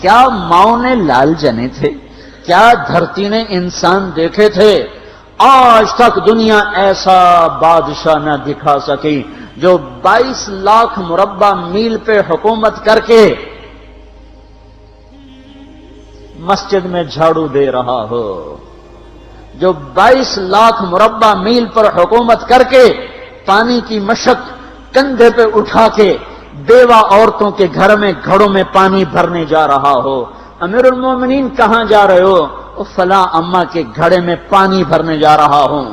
کیا ماؤں نے لال جنے تھے؟ کیا دھرتی نے انسان دیکھے تھے؟ آج تک دنیا ایسا بادشاہ نہ دکھا سکی جو 22 لاکھ مربع میل پہ حکومت کر کے مسجد میں جھاڑو دے رہا ہو، جو 22 لاکھ مربع میل پر حکومت کر کے پانی کی مشق کندھے پہ اٹھا کے بیوہ عورتوں کے گھر میں گھڑوں میں پانی بھرنے جا رہا ہو۔ امیر المومنین کہاں جا رہے ہو؟ فلاں اماں کے گھڑے میں پانی بھرنے جا رہا ہوں،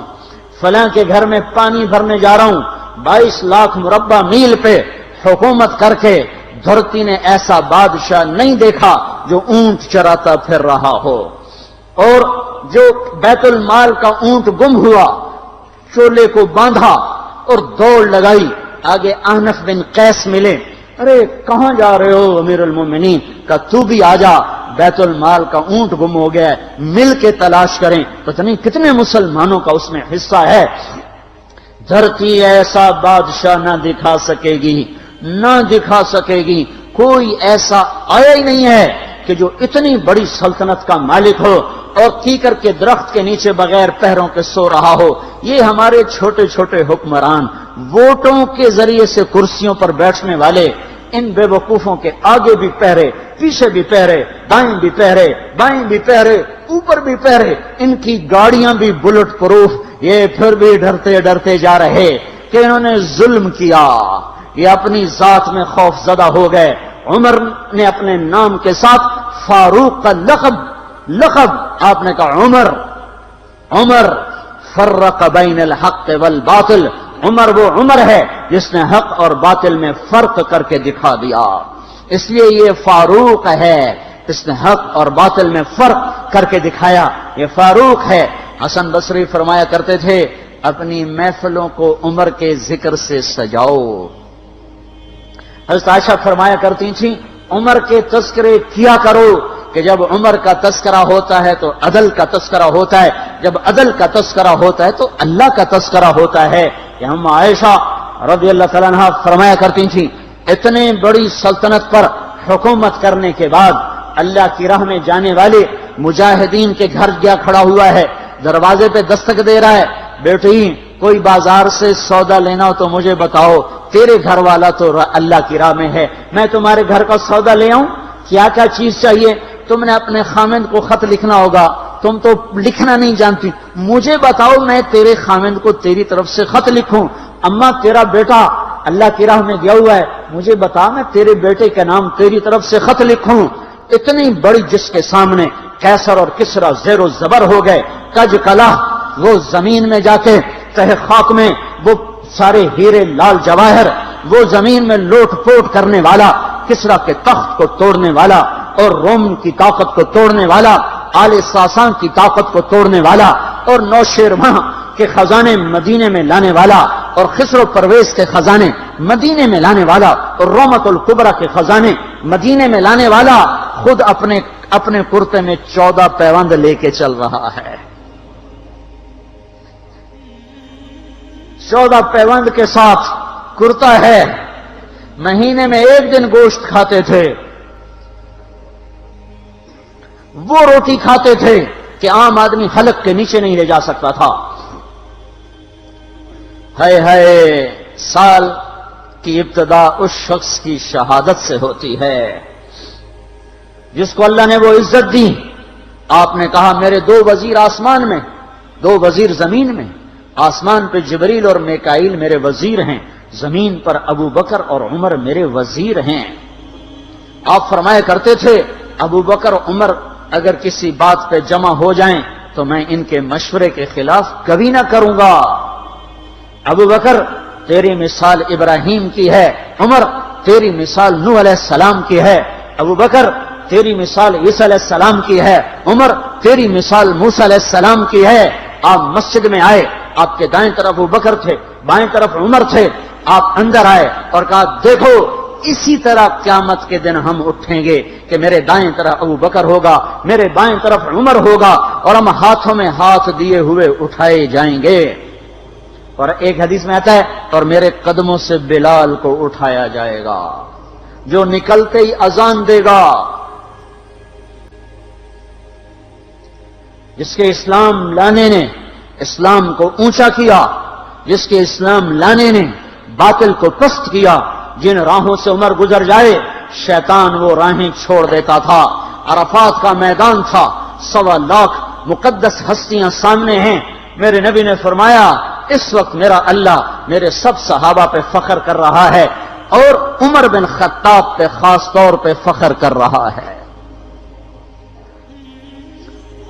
فلاں کے گھر میں پانی بھرنے جا رہا ہوں۔ 22 لاکھ مربع میل پہ حکومت کر کے دھرتی نے ایسا بادشاہ نہیں دیکھا جو اونٹ چراتا پھر رہا ہو۔ اور جو بیت المال کا اونٹ گم ہوا، چولے کو باندھا اور دوڑ لگائی، آگے احنف بن قیس ملے، ارے کہاں جا رہے ہو امیر المومنین؟ کہ تو بھی آجا، بیت المال کا اونٹ گم ہو گیا ہے، مل کے تلاش کریں۔ پتہ نہیں کتنے مسلمانوں کا اس میں حصہ ہے۔ دھرتی ایسا بادشاہ نہ دکھا سکے گی، نہ دکھا سکے گی، کوئی ایسا آیا ہی نہیں ہے کہ جو اتنی بڑی سلطنت کا مالک ہو اور کیکر کے درخت کے نیچے بغیر پہروں کے سو رہا ہو۔ یہ ہمارے چھوٹے چھوٹے حکمران، ووٹوں کے ذریعے سے کرسیوں پر بیٹھنے والے، ان بے وقوفوں کے آگے بھی پہرے، پیچھے بھی پہرے، دائیں بھی پہرے، بائیں بھی پہرے، اوپر بھی پہرے، ان کی گاڑیاں بھی بلٹ پروف، یہ پھر بھی ڈرتے ڈرتے جا رہے کہ انہوں نے ظلم کیا، یہ اپنی ذات میں خوف زدہ ہو گئے۔ عمر نے اپنے نام کے ساتھ فاروق کا لقب آپ نے کہا عمر فرق بین الحق والباطل، عمر وہ عمر ہے جس نے حق اور باطل میں فرق کر کے دکھا دیا، اس لیے یہ فاروق ہے، اس نے حق اور باطل میں فرق کر کے دکھایا، یہ فاروق ہے۔ حسن بصری فرمایا کرتے تھے اپنی محفلوں کو عمر کے ذکر سے سجاؤ۔ حضرت عائشہ فرمایا کرتی تھیں عمر کے تذکرے کیا کرو کہ جب عمر کا تذکرہ ہوتا ہے تو عدل کا تذکرہ ہوتا ہے، جب عدل کا تذکرہ ہوتا ہے تو اللہ کا تذکرہ ہوتا ہے۔ کہ ہم عائشہ رضی اللہ تعالیٰ عنہا فرمایا کرتی تھیں اتنے بڑی سلطنت پر حکومت کرنے کے بعد اللہ کی راہ میں جانے والے مجاہدین کے گھر گیا کھڑا ہوا ہے، دروازے پہ دستک دے رہا ہے، بیٹی کوئی بازار سے سودا لینا ہو تو مجھے بتاؤ، تیرے گھر والا تو اللہ کی راہ میں ہے، میں تمہارے گھر کا سودا لے آؤں، کیا کیا چیز چاہیے؟ تم نے اپنے خامند کو خط لکھنا ہوگا، تم تو لکھنا نہیں جانتی، مجھے بتاؤ میں تیرے خامند کو تیری طرف سے خط لکھوں۔ اماں تیرا بیٹا اللہ کی راہ میں گیا ہوا ہے، مجھے بتا میں تیرے بیٹے کے نام تیری طرف سے خط لکھوں۔ اتنی بڑی جس کے سامنے قیصر اور کسرا زیر و زبر ہو گئے، کج کلا، وہ زمین میں جا کے تہ خاک میں وہ سارے ہیرے لال جواہر، وہ زمین میں لوٹ پوٹ کرنے والا، کسرا کے تخت کو توڑنے والا اور روم کی طاقت کو توڑنے والا، آل ساسان کی طاقت کو توڑنے والا اور نوشیروان کے خزانے مدینے میں لانے والا اور خسرو پرویز کے خزانے مدینے میں لانے والا اور رومت الکبرا کے خزانے مدینے میں لانے والا خود اپنے کرتے میں 14 پیوند لے کے چل رہا ہے۔ 14 پیوند کے ساتھ کرتا ہے، مہینے میں 1 دن گوشت کھاتے تھے، وہ روٹی کھاتے تھے کہ عام آدمی حلق کے نیچے نہیں لے جا سکتا تھا۔ ہے سال کی ابتدا اس شخص کی شہادت سے ہوتی ہے جس کو اللہ نے وہ عزت دی۔ آپ نے کہا میرے 2 وزیر آسمان میں، 2 وزیر زمین میں، آسمان پہ جبریل اور میکائیل میرے وزیر ہیں، زمین پر ابو بکر اور عمر میرے وزیر ہیں۔ آپ فرمایا کرتے تھے ابو بکر اور عمر اگر کسی بات پہ جمع ہو جائیں تو میں ان کے مشورے کے خلاف کبھی نہ کروں گا۔ ابو بکر تیری مثال ابراہیم کی ہے، عمر تیری مثال نوح علیہ السلام کی ہے، ابو بکر تیری مثال عیسیٰ علیہ السلام کی ہے، عمر تیری مثال موسیٰ علیہ السلام کی ہے۔ آپ مسجد میں آئے، آپ کے دائیں طرف ابو بکر تھے، بائیں طرف عمر تھے، آپ اندر آئے اور کہا دیکھو اسی طرح قیامت کے دن ہم اٹھیں گے کہ میرے دائیں طرف ابو بکر ہوگا، میرے بائیں طرف عمر ہوگا اور ہم ہاتھوں میں ہاتھ دیے ہوئے اٹھائے جائیں گے۔ اور ایک حدیث میں آتا ہے اور میرے قدموں سے بلال کو اٹھایا جائے گا جو نکلتے ہی اذان دے گا، جس کے اسلام لانے نے اسلام کو اونچا کیا، جس کے اسلام لانے نے باطل کو پست کیا، جن راہوں سے عمر گزر جائے شیطان وہ راہیں چھوڑ دیتا تھا۔ عرفات کا میدان تھا، 1.25 لاکھ مقدس ہستیاں سامنے ہیں۔ میرے نبی نے فرمایا اس وقت میرا اللہ میرے سب صحابہ پہ فخر کر رہا ہے اور عمر بن خطاب پہ خاص طور پہ فخر کر رہا ہے،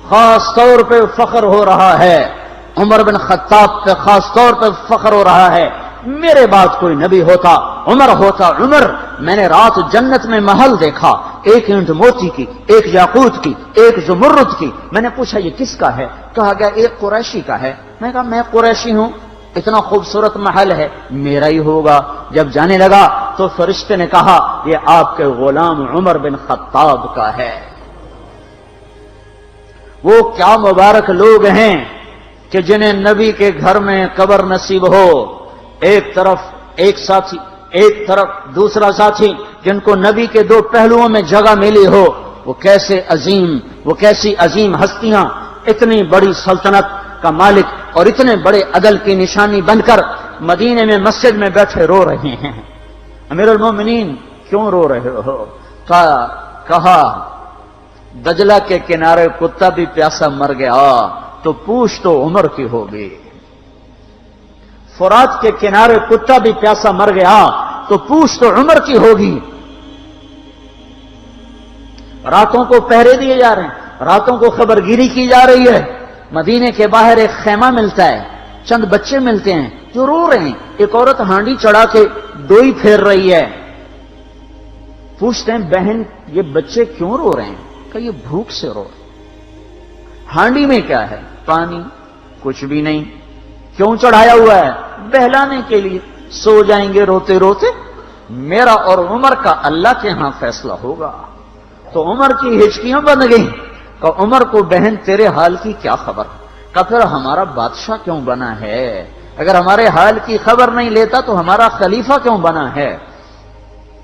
خاص طور پہ فخر ہو رہا ہے، عمر بن خطاب پہ خاص طور پہ فخر ہو رہا ہے۔ میرے بعد کوئی نبی ہوتا عمر ہوتا۔ عمر، میں نے رات جنت میں محل دیکھا، ایک اینٹ موتی کی، ایک یاقوت کی، ایک زمرد کی۔ میں نے پوچھا یہ کس کا ہے؟ کہا گیا ایک قریشی کا ہے۔ میں کہا میں قریشی ہوں، اتنا خوبصورت محل ہے، میرا ہی ہوگا۔ جب جانے لگا تو فرشتے نے کہا یہ آپ کے غلام عمر بن خطاب کا ہے۔ وہ کیا مبارک لوگ ہیں کہ جنہیں نبی کے گھر میں قبر نصیب ہو، ایک طرف ایک ساتھی، ایک طرف دوسرا ساتھی، جن کو نبی کے دو پہلوؤں میں جگہ ملی ہو۔ وہ کیسی عظیم ہستیاں، اتنی بڑی سلطنت کا مالک اور اتنے بڑے عدل کی نشانی بن کر مدینے میں مسجد میں بیٹھے رو رہے ہیں۔ امیر المومنین کیوں رو رہے ہو؟ کہا دجلہ کے کنارے کتا بھی پیاسا مر گیا تو پوچھ تو عمر کی ہوگی، فرات کے کنارے کتا بھی پیاسا مر گیا تو پوچھ تو عمر کی ہوگی۔ راتوں کو پہرے دیے جا رہے ہیں، راتوں کو خبرگیری کی جا رہی ہے۔ مدینے کے باہر ایک خیمہ ملتا ہے، چند بچے ملتے ہیں جو رو رہے ہیں۔ ایک عورت ہانڈی چڑھا کے ڈوئی پھیر رہی ہے۔ پوچھتے ہیں بہن یہ بچے کیوں رو رہے ہیں؟ کہ یہ بھوک سے رو رہے ہیں۔ ہانڈی میں کیا ہے؟ پانی، کچھ بھی نہیں۔ کیوں چڑھایا ہوا ہے؟ بہلانے کے لیے۔ سو جائیں گے روتے روتے، میرا اور عمر کا اللہ کے ہاں فیصلہ ہوگا۔ تو عمر کی ہچکیاں بن گئیں کہ عمر کو بہن تیرے حال کی کیا خبر؟ کہ پھر ہمارا بادشاہ کیوں بنا ہے؟ اگر ہمارے حال کی خبر نہیں لیتا تو ہمارا خلیفہ کیوں بنا ہے؟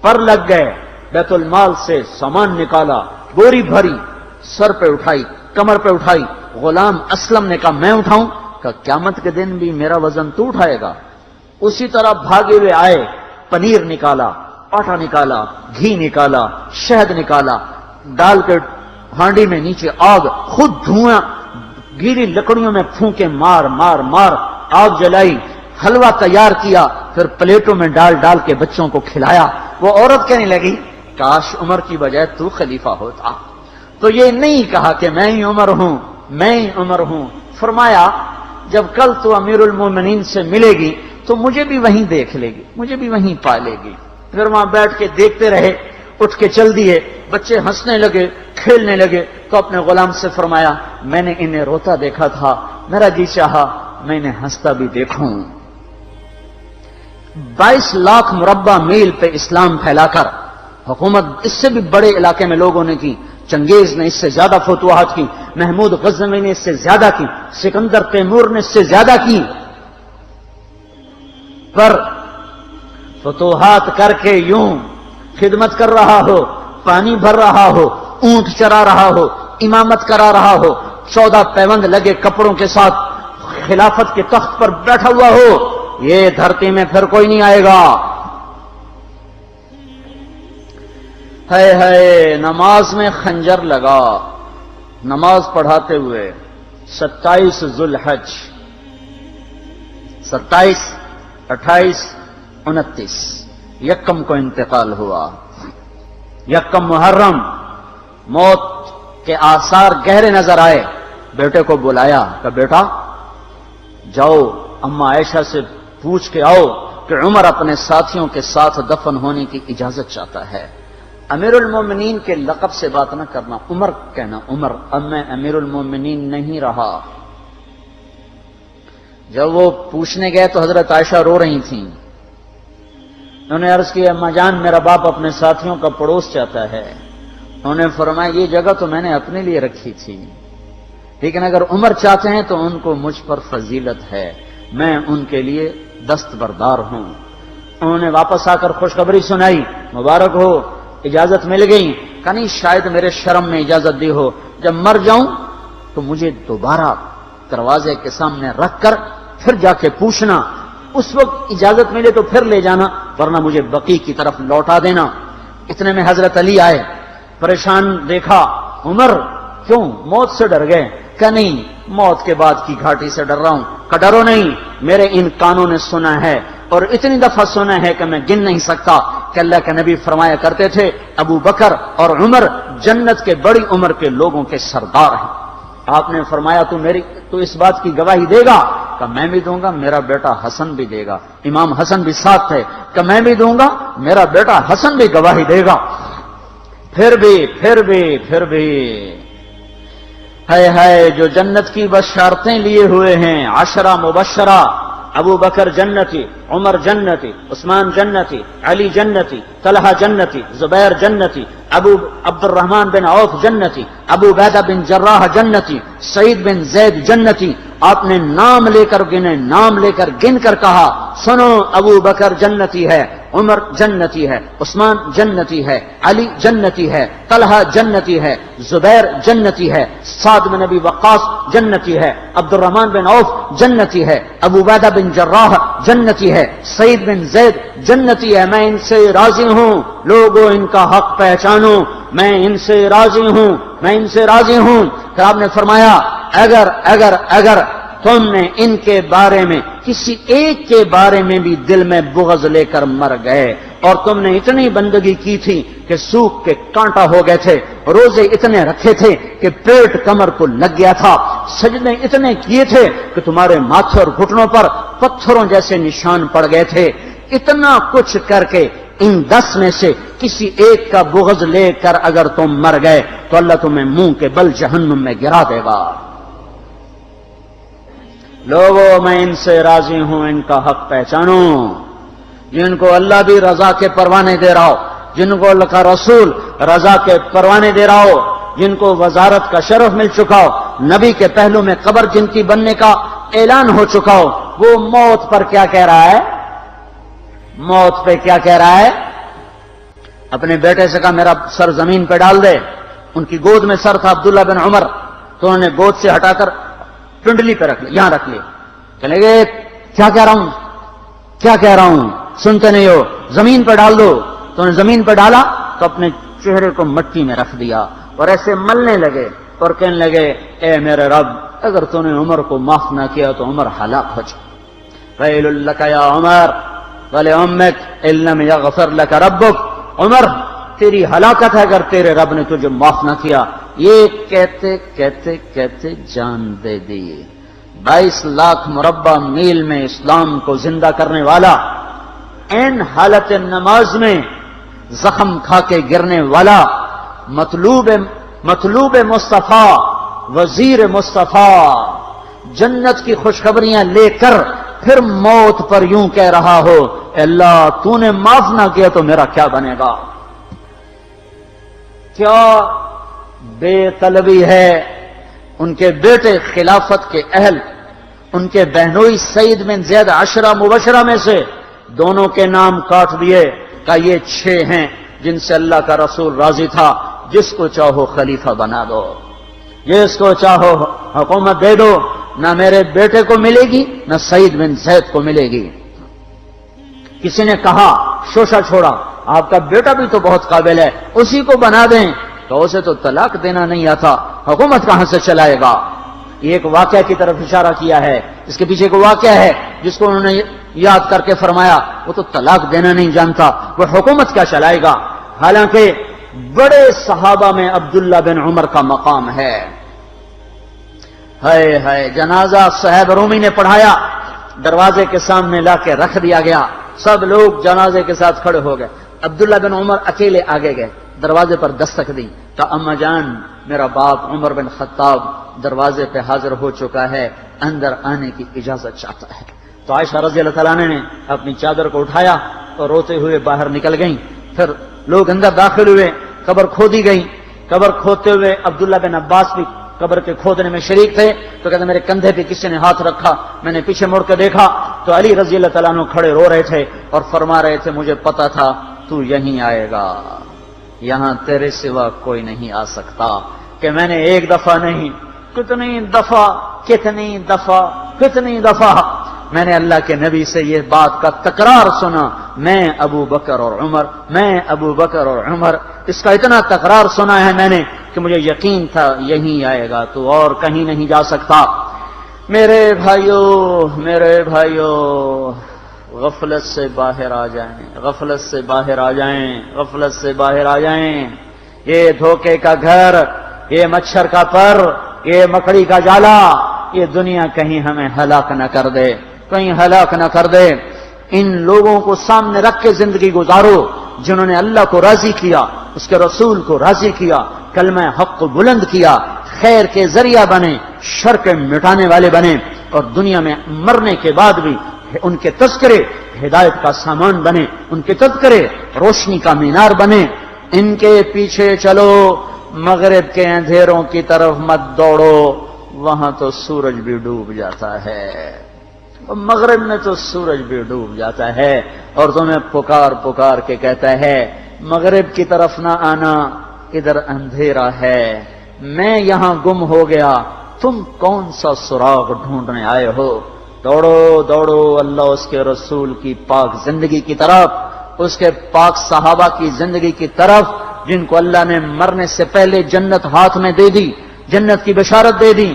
پر لگ گئے، بیت المال سے سامان نکالا، بوری بھری، سر پہ اٹھائی، کمر پہ اٹھائی۔ غلام اسلم نے کہا میں اٹھاؤں؟ کہ قیامت کے دن بھی میرا وزن تو اٹھائے گا۔ اسی طرح بھاگے ہوئے آئے، پنیر نکالا، آٹا نکالا، گھی نکالا، شہد نکالا، ڈال کے ہانڈی میں نیچے آگ، خود دھواں، گیلی لکڑیوں میں پھونکے مار مار مار آگ جلائی، حلوہ تیار کیا، پھر پلیٹوں میں ڈال ڈال کے بچوں کو کھلایا۔ وہ عورت کہنے لگی کاش عمر کی بجائے تو خلیفہ ہوتا۔ تو یہ نہیں کہا کہ میں ہی عمر ہوں، میں ہی عمر ہوں۔ فرمایا جب کل تو امیر المومنین سے ملے گی تو مجھے بھی وہیں دیکھ لے گی، مجھے بھی وہیں پا لے گی۔ پھر وہاں بیٹھ کے دیکھتے رہے، اٹھ کے چل دیے۔ بچے ہنسنے لگے، کھیلنے لگے تو اپنے غلام سے فرمایا میں نے انہیں روتا دیکھا تھا، میرا جی چاہا میں انہیں ہنستا بھی دیکھوں۔ 22 لاکھ مربع میل پہ اسلام پھیلا کر حکومت اس سے بھی بڑے علاقے میں لوگوں نے کی۔ چنگیز نے اس سے زیادہ فتوحات کی، محمود غزنوی نے اس سے زیادہ کی، سکندر تیمور نے اس سے زیادہ کی۔ پر فتوحات کر کے یوں خدمت کر رہا ہو، پانی بھر رہا ہو، اونٹ چرا رہا ہو، امامت کرا رہا ہو، 14 پیوند لگے کپڑوں کے ساتھ خلافت کے تخت پر بیٹھا ہوا ہو، یہ دھرتی میں پھر کوئی نہیں آئے گا۔ ہے نماز میں خنجر لگا، نماز پڑھاتے ہوئے 27 ذوالحج، 27، 28، 29 یکم کو انتقال ہوا۔ یکم محرم موت کے آثار گہرے نظر آئے۔ بیٹے کو بلایا کہ بیٹا جاؤ اما عائشہ سے پوچھ کے آؤ کہ عمر اپنے ساتھیوں کے ساتھ دفن ہونے کی اجازت چاہتا ہے۔ امیر المومنین کے لقب سے بات نہ کرنا، عمر کہنا، عمر، اب میں امیر المومنین نہیں رہا۔ جب وہ پوچھنے گئے تو حضرت عائشہ رو رہی تھیں۔ انہوں نے عرض کیا اما جان میرا باپ اپنے ساتھیوں کا پڑوس چاہتا ہے۔ انہوں نے فرمایا یہ جگہ تو میں نے اپنے لیے رکھی تھی، لیکن اگر عمر چاہتے ہیں تو ان کو مجھ پر فضیلت ہے، میں ان کے لیے دستبردار ہوں۔ انہوں نے واپس آ کر خوشخبری سنائی، مبارک ہو اجازت مل گئی۔ کہ نہیں شاید میرے شرم میں اجازت دی ہو، جب مر جاؤں تو مجھے دوبارہ دروازے کے سامنے رکھ کر پھر جا کے پوچھنا، اس وقت اجازت ملے تو پھر لے جانا، ورنہ مجھے بقیع کی طرف لوٹا دینا۔ اتنے میں حضرت علی آئے، پریشان دیکھا، عمر کیوں موت سے ڈر گئے؟ کہ نہیں، موت کے بعد کی گھاٹی سے ڈر رہا ہوں۔ کہ ڈرو نہیں، میرے ان کانوں نے سنا ہے اور اتنی دفعہ سنا ہے کہ میں گن نہیں سکتا کہ اللہ کے نبی فرمایا کرتے تھے ابو بکر اور عمر جنت کے بڑی عمر کے لوگوں کے سردار ہیں۔ آپ نے فرمایا تو اس بات کی گواہی دے گا؟ کہ میں بھی دوں گا، میرا بیٹا حسن بھی دے گا۔ امام حسن بھی ساتھ تھے۔ کہ میں بھی دوں گا، میرا بیٹا حسن بھی گواہی دے گا۔ پھر بھی ہے جو جنت کی بشارتیں لیے ہوئے ہیں، 10 مبشرہ، ابو بکر جنتی، عمر جنتی، عثمان جنتی، علی جنتی، طلحہ جنتی، زبیر جنتی، ابو عبد الرحمن بن عوف جنتی، ابو عبیدہ بن جراح جنتی، سعید بن زید جنتی۔ آپ نے نام لے کر گنے، نام لے کر گن کر کہا، سنو ابو بکر جنتی ہے، عمر جنتی ہے، عثمان جنتی ہے، علی جنتی ہے، طلحہ جنتی ہے، زبیر جنتی ہے، سعد بن ابی وقاص جنتی ہے، عبد الرحمن بن عوف جنتی ہے، ابو عبیدہ بن جراح جنتی ہے، سعید بن زید جنتی ہے۔ میں ان سے راضی ہوں، لوگوں ان کا حق پہچانو، میں ان سے راضی ہوں، میں ان سے راضی ہوں۔ پھر آپ نے فرمایا اگر تم نے ان کے بارے میں کسی ایک کے بارے میں بھی دل میں بغض لے کر مر گئے، اور تم نے اتنی بندگی کی تھی کہ سوکھ کے کانٹا ہو گئے تھے، روزے اتنے رکھے تھے کہ پیٹ کمر کو لگ گیا تھا، سجدے اتنے کیے تھے کہ تمہارے ماتھے اور گھٹنوں پر پتھروں جیسے نشان پڑ گئے تھے، اتنا کچھ کر کے ان 10 میں سے کسی ایک کا بغض لے کر اگر تم مر گئے تو اللہ تمہیں منہ کے بل جہنم میں گرا دے گا۔ لوگوں میں ان سے راضی ہوں، ان کا حق پہچانو، جن کو اللہ بھی رضا کے پروانے دے رہا ہو، جن کو اللہ کا رسول رضا کے پروانے دے رہا ہو، جن کو وزارت کا شرف مل چکا ہو، نبی کے پہلو میں قبر جن کی بننے کا اعلان ہو چکا ہو، وہ موت پر کیا کہہ رہا ہے؟ موت پہ کیا کہہ رہا ہے؟ اپنے بیٹے سے کہا میرا سر زمین پہ ڈال دے۔ ان کی گود میں سر تھا عبداللہ بن عمر، تو انہوں نے گود سے ہٹا کر پنڈلی پہ رکھ لیا، یہاں رکھ لیا۔ چلے گئے، کیا کہہ رہا ہوں سنتے نہیں ہو، زمین پہ ڈال دو۔ تو انہوں نے زمین پہ ڈالا تو اپنے چہرے کو مٹی میں رکھ دیا اور ایسے ملنے لگے اور کہنے لگے، اے میرے رب، اگر تو نے عمر کو معاف نہ کیا تو عمر ہلاک ہو جائے۔ ویل لک یا عمر ولامک ان لم یغفر لک ربک، عمر تیری ہلاکت ہے اگر تیرے رب نے تجھے معاف نہ کیا۔ یہ کہتے کہتے کہتے جان دے دی۔ 22 لاکھ مربع میل میں اسلام کو زندہ کرنے والا، این حالت نماز میں زخم کھا کے گرنے والا، مطلوب مصطفیٰ، وزیر مصطفیٰ، جنت کی خوشخبریاں لے کر پھر موت پر یوں کہہ رہا ہو، اللہ تو نے معاف نہ کیا تو میرا کیا بنے گا؟ کیا بے طلبی ہے۔ ان کے بیٹے خلافت کے اہل، ان کے بہنوئی سعید بن زید 10 مبشرہ میں سے دونوں کے نام کاٹ دیے، کہ یہ 6 ہیں جن سے اللہ کا رسول راضی تھا، جس کو چاہو خلیفہ بنا دو، جس کو چاہو حکومت دے دو، نہ میرے بیٹے کو ملے گی نہ سعید بن زید کو ملے گی۔ کسی نے کہا شوشہ چھوڑا، آپ کا بیٹا بھی تو بہت قابل ہے، اسی کو بنا دیں۔ تو اسے تو طلاق دینا نہیں آتا، حکومت کہاں سے چلائے گا؟ یہ ایک واقعہ کی طرف اشارہ کیا ہے، اس کے پیچھے ایک واقعہ ہے جس کو انہوں نے یاد کر کے فرمایا، وہ تو طلاق دینا نہیں جانتا، وہ حکومت کیا چلائے گا؟ حالانکہ بڑے صحابہ میں عبداللہ بن عمر کا مقام ہے۔ ہے جنازہ صہیب رومی نے پڑھایا، دروازے کے سامنے لا کے رکھ دیا گیا، سب لوگ جنازے کے ساتھ کھڑے ہو گئے، عبداللہ بن عمر اکیلے آگے گئے، دروازے پر دستک دی تو اما جان میرا باپ عمر بن خطاب دروازے پہ حاضر ہو چکا ہے، اندر آنے کی اجازت چاہتا ہے۔ تو عائشہ رضی اللہ تعالیٰ نے اپنی چادر کو اٹھایا اور روتے ہوئے باہر نکل گئیں۔ پھر لوگ اندر داخل ہوئے، قبر کھودی گئی، قبر کھودتے ہوئے عبداللہ بن عباس بھی قبر کے کھودنے میں شریک تھے، تو کہتے میرے کندھے پہ کسی نے ہاتھ رکھا، میں نے پیچھے مڑ کے دیکھا تو علی رضی اللہ تعالیٰ عنہ کھڑے رو رہے تھے اور فرما رہے تھے مجھے پتا تھا تو یہیں آئے گا، یہاں تیرے سوا کوئی نہیں آ سکتا، کہ میں نے ایک دفعہ نہیں کتنی دفعہ میں نے اللہ کے نبی سے یہ بات کا تکرار سنا، میں ابو بکر اور عمر، اس کا اتنا تکرار سنا ہے میں نے کہ مجھے یقین تھا یہیں آئے گا، تو اور کہیں نہیں جا سکتا۔ میرے بھائیو غفلت سے باہر آ جائیں، یہ دھوکے کا گھر، یہ مچھر کا پر، یہ مکڑی کا جالا، یہ دنیا کہیں ہمیں ہلاک نہ کر دے۔ ان لوگوں کو سامنے رکھ کے زندگی گزارو جنہوں نے اللہ کو راضی کیا، اس کے رسول کو راضی کیا، کلمہ حق کو بلند کیا، خیر کے ذریعہ بنے، شر کے مٹانے والے بنے، اور دنیا میں مرنے کے بعد بھی ان کے تذکرے ہدایت کا سامان بنے، ان کے تذکرے روشنی کا مینار بنے۔ ان کے پیچھے چلو، مغرب کے اندھیروں کی طرف مت دوڑو، وہاں تو سورج بھی ڈوب جاتا ہے، مغرب میں تو سورج بھی ڈوب جاتا ہے، اور تمہیں پکار کے کہتا ہے مغرب کی طرف نہ آنا، ادھر اندھیرا ہے، میں یہاں گم ہو گیا، تم کون سا سراغ ڈھونڈنے آئے ہو؟ دوڑو اللہ اس کے رسول کی پاک زندگی کی طرف، اس کے پاک صحابہ کی زندگی کی طرف، جن کو اللہ نے مرنے سے پہلے جنت ہاتھ میں دے دی، جنت کی بشارت دے دی۔